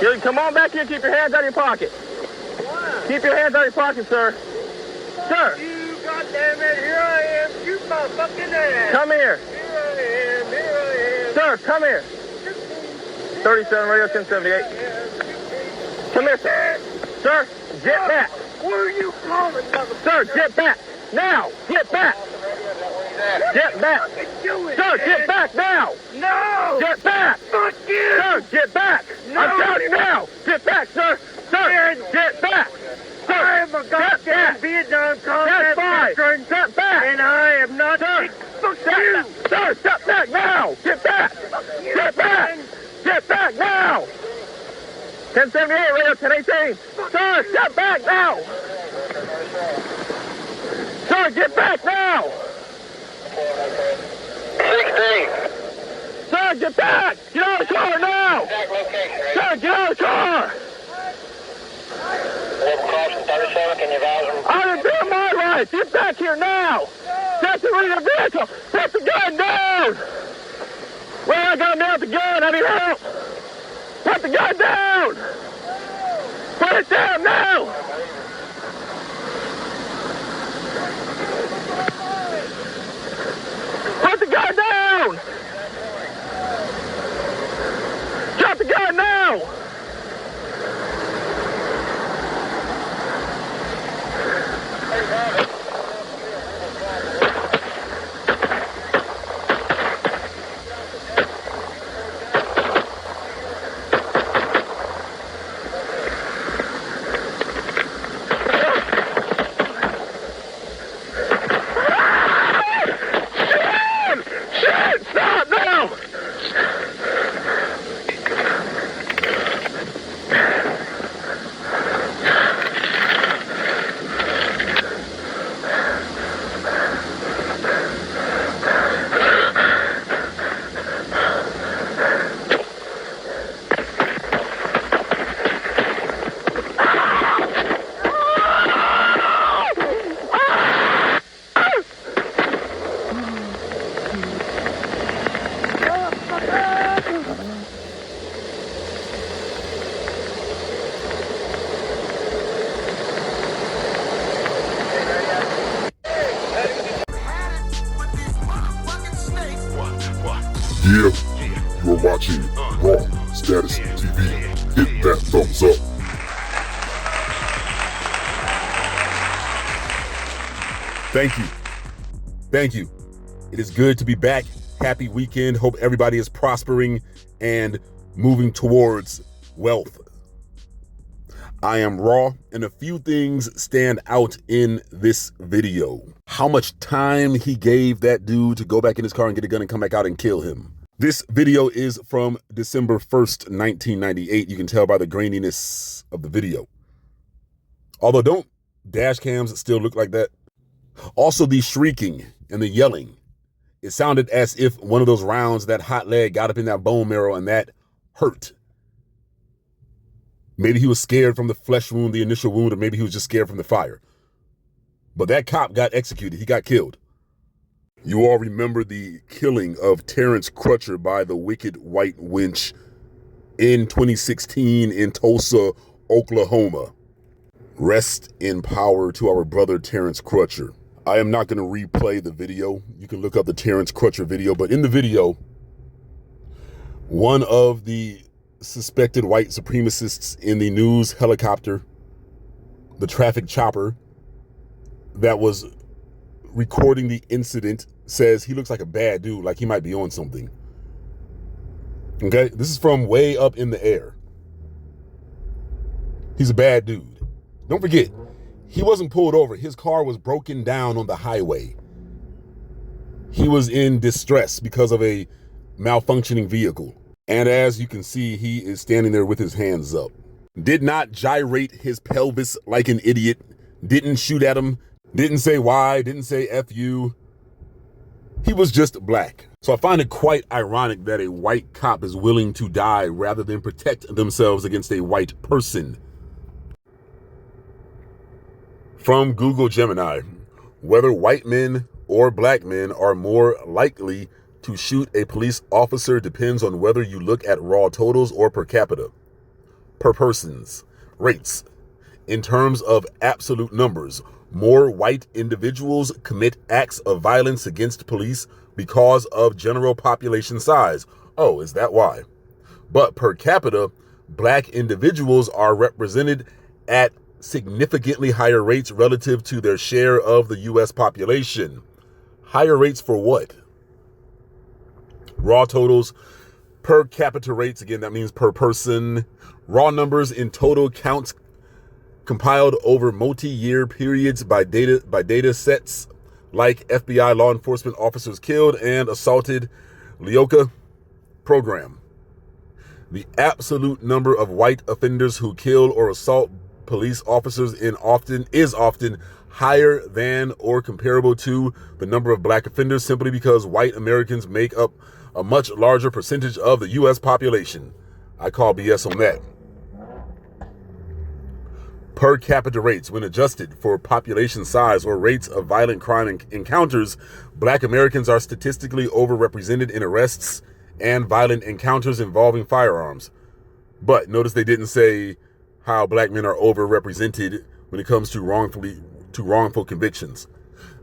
You come on back here. Keep your hands out of your pocket. Keep your hands out of your pocket, sir. Sir. You goddamn it! Here I am. Shoot my fucking ass. Come here. Here I am. Here I am. Sir, come here. 37 Radio 1078. Come here, sir. Sir, get back. What are you calling, motherfucker? Sir, get back. Now. Get back. Get back. Sir, get back now. No. Get back. Fuck you. Sir, get back. No. I'm telling you now. Get back, sir. Sir, get back. Sir, I am a goddamn Vietnam combat veteran. Step back. And I am not. Sir, fuck step you. back. Sir, step back now. Get back. Get back. Get back now. 1078 Radio 1018. Sir, step back now. Sir, get back now. 16. Sir, get back. Get out of the car now. Exact location, right? Sir, get out of the car. Level crossing 37, can you advise them? I didn't do my rights. Get back here now. Separate your vehicle. Put the gun down. Well, I got down the gun. I need help. Put the gun down. Put it down now. Put the gun down. Drop the gun now. Stop now! Yeah, you're watching Raw Status TV. Hit that thumbs up. Thank you. Thank you. It is good to be back. Happy weekend. Hope everybody is prospering and moving towards wealth. I am Raw, and a few things stand out in this video. How much time he gave that dude to go back in his car and get a gun and come back out and kill him. This video is from December 1st, 1998. You can tell by the graininess of the video. Although don't dash cams still look like that? Also the shrieking and the yelling. It sounded as if one of those rounds, that hot leg got up in that bone marrow and that hurt. Maybe he was scared from the flesh wound, the initial wound, or maybe he was just scared from the fire. But that cop got executed. He got killed. You all remember the killing of Terrence Crutcher by the wicked white wench in 2016 in Tulsa, Oklahoma. Rest in power to our brother Terrence Crutcher. I am not going to replay the video. You can look up the Terrence Crutcher video, but in the video, one of the suspected white supremacists in the news helicopter, the traffic chopper that was recording the incident, says he looks like a bad dude, like he might be on something. Okay, this is from way up in the air. He's a bad dude. Don't forget, he wasn't pulled over. His car was broken down on the highway. He was in distress because of a malfunctioning vehicle. And as you can see, he is standing there with his hands up. Did not gyrate his pelvis like an idiot. Didn't shoot at him. Didn't say why. Didn't say F you. He was just black. So I find it quite ironic that a white cop is willing to die rather than protect themselves against a white person. From Google Gemini, whether white men or black men are more likely to shoot a police officer depends on whether you look at raw totals or per capita. per persons rates. In terms of absolute numbers, more white individuals commit acts of violence against police because of general population size. Oh, is that why? But per capita, black individuals are represented at significantly higher rates relative to their share of the U.S. population. Higher rates for what? Raw totals, per capita rates, again, that means per person. Raw numbers in total counts compiled over multi-year periods by data sets like FBI law enforcement officers killed and assaulted, LEOCA program. The absolute number of white offenders who kill or assault police officers is often higher than or comparable to the number of black offenders, simply because white Americans make up a much larger percentage of the U.S. population. I call BS on that. Per capita rates, when adjusted for population size or rates of violent crime encounters, black Americans are statistically overrepresented in arrests and violent encounters involving firearms. But notice they didn't say how black men are overrepresented when it comes to wrongful convictions.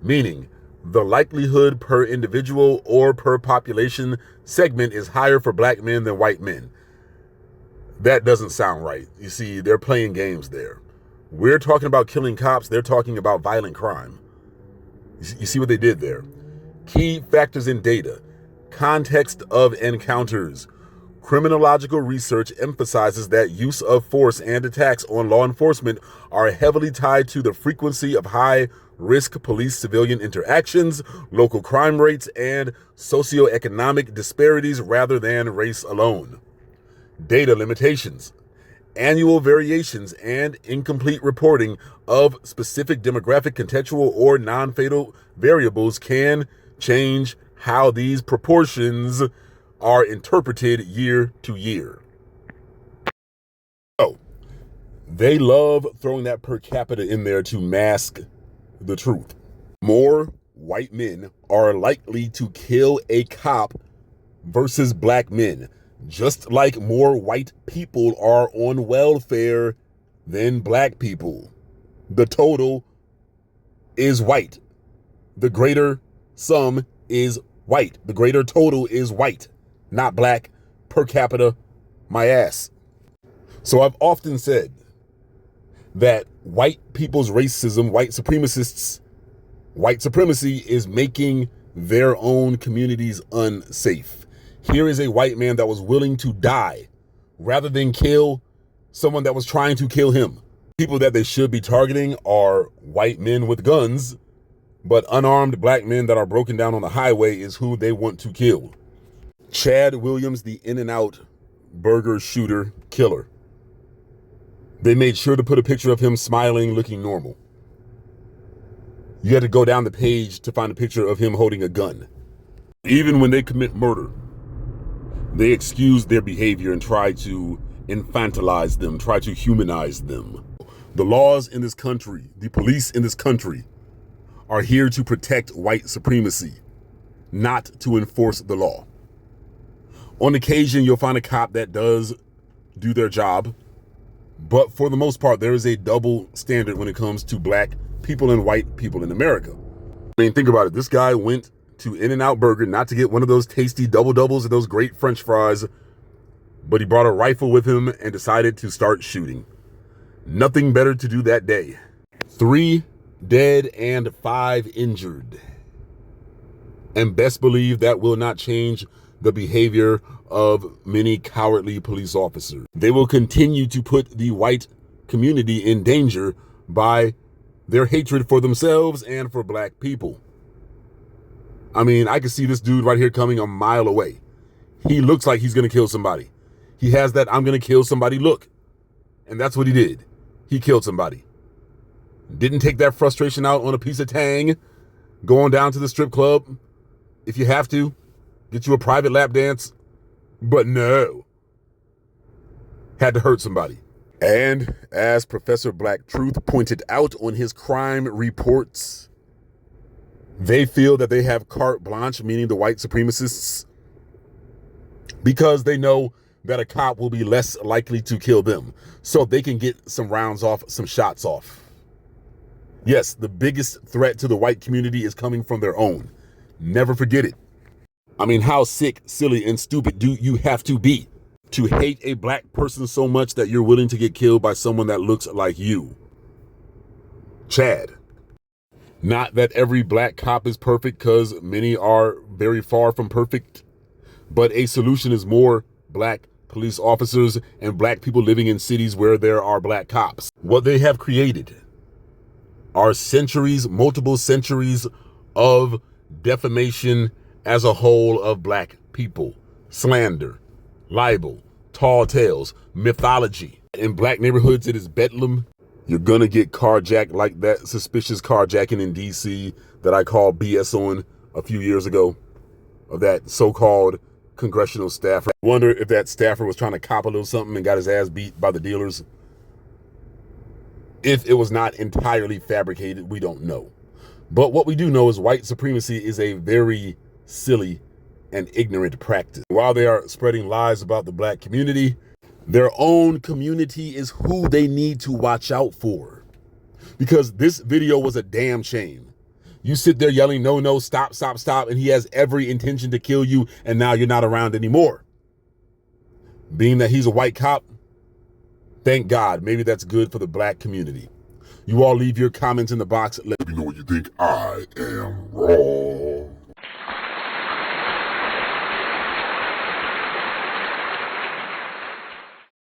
Meaning, the likelihood per individual or per population segment is higher for black men than white men. That doesn't sound right. You see, they're playing games there. We're talking about killing cops. They're talking about violent crime. You see what they did there? Key factors in data. Context of encounters. Criminological research emphasizes that use of force and attacks on law enforcement are heavily tied to the frequency of high-risk police-civilian interactions, local crime rates, and socioeconomic disparities rather than race alone. Data limitations. Annual variations and incomplete reporting of specific demographic, contextual, or non-fatal variables can change how these proportions are interpreted year to year. So, they love throwing that per capita in there to mask the truth. More white men are likely to kill a cop versus black men, just like more white people are on welfare than black people. The total is white. The greater sum is white. The greater total is white, not black. Per capita, my ass. So I've often said that white people's racism, white supremacists, white supremacy is making their own communities unsafe. Here is a white man that was willing to die rather than kill someone that was trying to kill him. People that they should be targeting are white men with guns, but unarmed black men that are broken down on the highway is who they want to kill. Chad Williams, the In-N-Out burger shooter killer. They made sure to put a picture of him smiling, looking normal. You had to go down the page to find a picture of him holding a gun. Even when they commit murder, they excuse their behavior and try to infantilize them, try to humanize them. The laws in this country, the police in this country, are here to protect white supremacy, not to enforce the law. On occasion, you'll find a cop that does do their job, but for the most part, there is a double standard when it comes to black people and white people in America. I mean, think about it. This guy went to In-N-Out Burger, not to get one of those tasty double-doubles and those great French fries, but he brought a rifle with him and decided to start shooting. Nothing better to do that day. 3 dead and 5 injured. And best believe that will not change the behavior of many cowardly police officers. They will continue to put the white community in danger by their hatred for themselves and for black people. I mean, I can see this dude right here coming a mile away. He looks like he's going to kill somebody. He has that I'm going to kill somebody look. And that's what he did. He killed somebody. Didn't take that frustration out on a piece of Tang, going down to the strip club. If you have to, get you a private lap dance. But no. Had to hurt somebody. And as Professor Black Truth pointed out on his crime reports, they feel that they have carte blanche, meaning the white supremacists, because they know that a cop will be less likely to kill them so they can get some rounds off, some shots off. Yes, the biggest threat to the white community is coming from their own. Never forget it. I mean, how sick, silly, and stupid do you have to be to hate a black person so much that you're willing to get killed by someone that looks like you? Chad. Not that every black cop is perfect, because many are very far from perfect, but a solution is more black police officers and black people living in cities where there are black cops. What they have created are centuries, multiple centuries of defamation as a whole of black people, slander, libel, tall tales, mythology. In black neighborhoods, it is bedlam. You're gonna get carjacked like that suspicious carjacking in DC that I called BS on a few years ago of that so-called congressional staffer. I wonder if that staffer was trying to cop a little something and got his ass beat by the dealers. If it was not entirely fabricated, we don't know. But what we do know is white supremacy is a very silly and ignorant practice. While they are spreading lies about the black community, their own community is who they need to watch out for. Because this video was a damn shame. You sit there yelling, no, no, stop, stop, stop, and he has every intention to kill you, and now you're not around anymore. Being that he's a white cop, thank God, maybe that's good for the black community. You all leave your comments in the box. Let me know what you think. I am wrong.